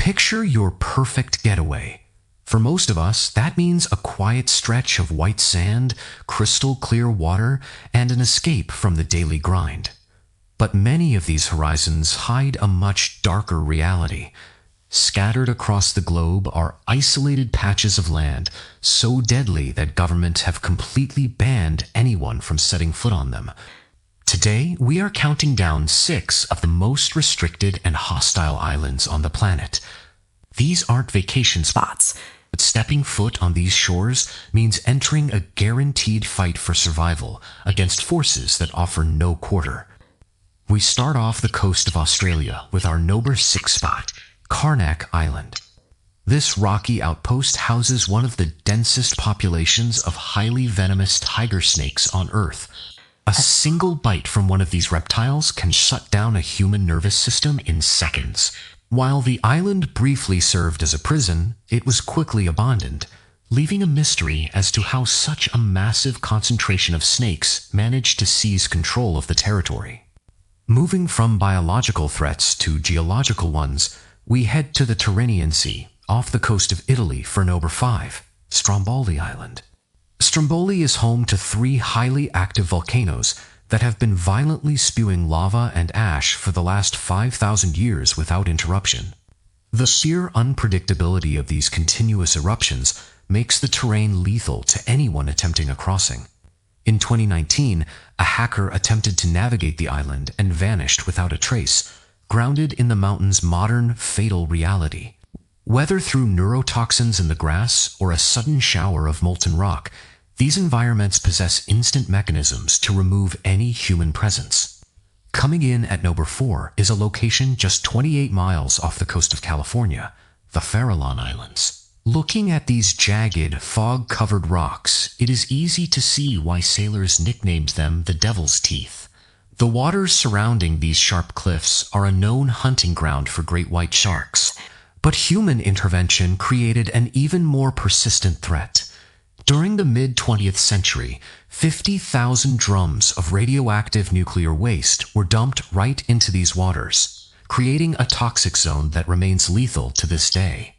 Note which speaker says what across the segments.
Speaker 1: Picture your perfect getaway. For most of us, that means a quiet stretch of white sand, crystal clear water, and an escape from the daily grind. But many of these horizons hide a much darker reality. Scattered across the globe are isolated patches of land so deadly that governments have completely banned anyone from setting foot on them. Today, we are counting down 6 of the most restricted and hostile islands on the planet. These aren't vacation spots, but stepping foot on these shores means entering a guaranteed fight for survival against forces that offer no quarter. We start off the coast of Australia with our number 6 spot, Karnak Island. This rocky outpost houses one of the densest populations of highly venomous tiger snakes on Earth. A single bite from one of these reptiles can shut down a human nervous system in seconds. While the island briefly served as a prison, it was quickly abandoned, leaving a mystery as to how such a massive concentration of snakes managed to seize control of the territory. Moving from biological threats to geological ones, we head to the Tyrrhenian Sea, off the coast of Italy for number 5, Stromboli Island. Stromboli is home to 3 highly active volcanoes that have been violently spewing lava and ash for the last 5,000 years without interruption. The sheer unpredictability of these continuous eruptions makes the terrain lethal to anyone attempting a crossing. In 2019, a hacker attempted to navigate the island and vanished without a trace, grounded in the mountain's modern, fatal reality. Whether through neurotoxins in the grass or a sudden shower of molten rock, these environments possess instant mechanisms to remove any human presence. Coming in at number 4 is a location just 28 miles off the coast of California, the Farallon Islands. Looking at these jagged, fog-covered rocks, it is easy to see why sailors nicknamed them the Devil's Teeth. The waters surrounding these sharp cliffs are a known hunting ground for great white sharks. But human intervention created an even more persistent threat. During the mid-20th century, 50,000 drums of radioactive nuclear waste were dumped right into these waters, creating a toxic zone that remains lethal to this day.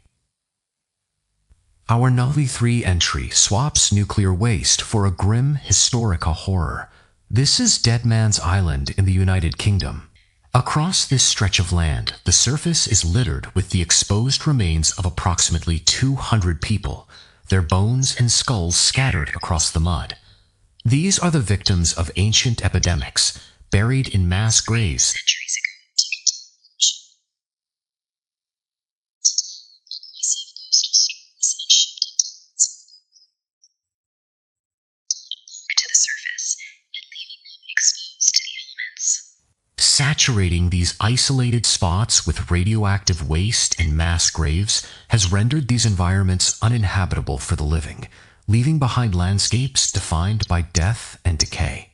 Speaker 1: Our number 3 entry swaps nuclear waste for a grim historical horror. This is Dead Man's Island in the United Kingdom. Across this stretch of land, the surface is littered with the exposed remains of approximately 200 people, their bones and skulls scattered across the mud. These are the victims of ancient epidemics, buried in mass graves saturating these isolated spots with radioactive waste and mass graves has rendered these environments uninhabitable for the living, leaving behind landscapes defined by death and decay.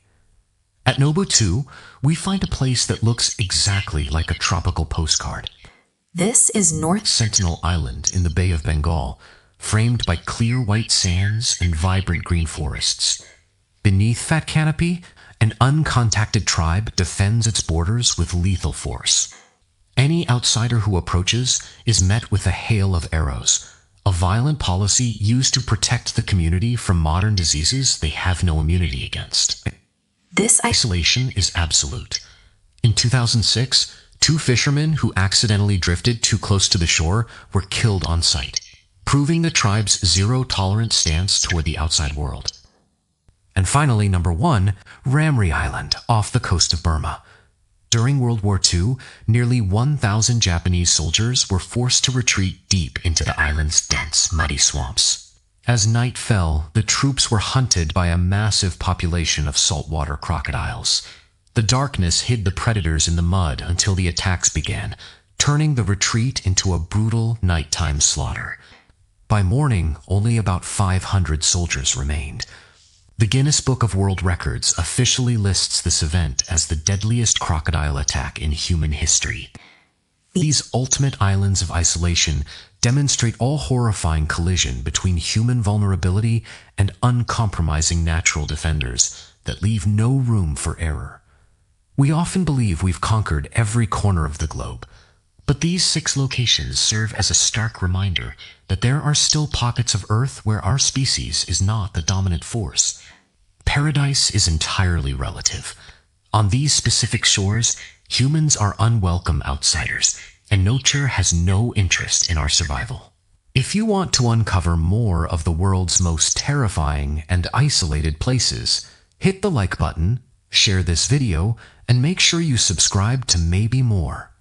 Speaker 1: At Nobu 2, we find a place that looks exactly like a tropical postcard.
Speaker 2: This is North
Speaker 1: Sentinel Island in the Bay of Bengal, framed by clear white sands and vibrant green forests. Beneath that canopy, an uncontacted tribe defends its borders with lethal force. Any outsider who approaches is met with a hail of arrows, a violent policy used to protect the community from modern diseases they have no immunity against.
Speaker 2: This
Speaker 1: isolation is absolute. In 2006, 2 fishermen who accidentally drifted too close to the shore were killed on sight, proving the tribe's zero-tolerance stance toward the outside world. And finally, number 1, Ramri Island, off the coast of Burma. During World War II, nearly 1,000 Japanese soldiers were forced to retreat deep into the island's dense, muddy swamps. As night fell, the troops were hunted by a massive population of saltwater crocodiles. The darkness hid the predators in the mud until the attacks began, turning the retreat into a brutal nighttime slaughter. By morning, only about 500 soldiers remained. The Guinness Book of World Records officially lists this event as the deadliest crocodile attack in human history. These ultimate islands of isolation demonstrate all horrifying collision between human vulnerability and uncompromising natural defenders that leave no room for error. We often believe we've conquered every corner of the globe, But these 6 locations serve as a stark reminder that there are still pockets of Earth where our species is not the dominant force. Paradise is entirely relative. On these specific shores, humans are unwelcome outsiders, and nature has no interest in our survival. If you want to uncover more of the world's most terrifying and isolated places, hit the like button, share this video, and make sure you subscribe to maybe more.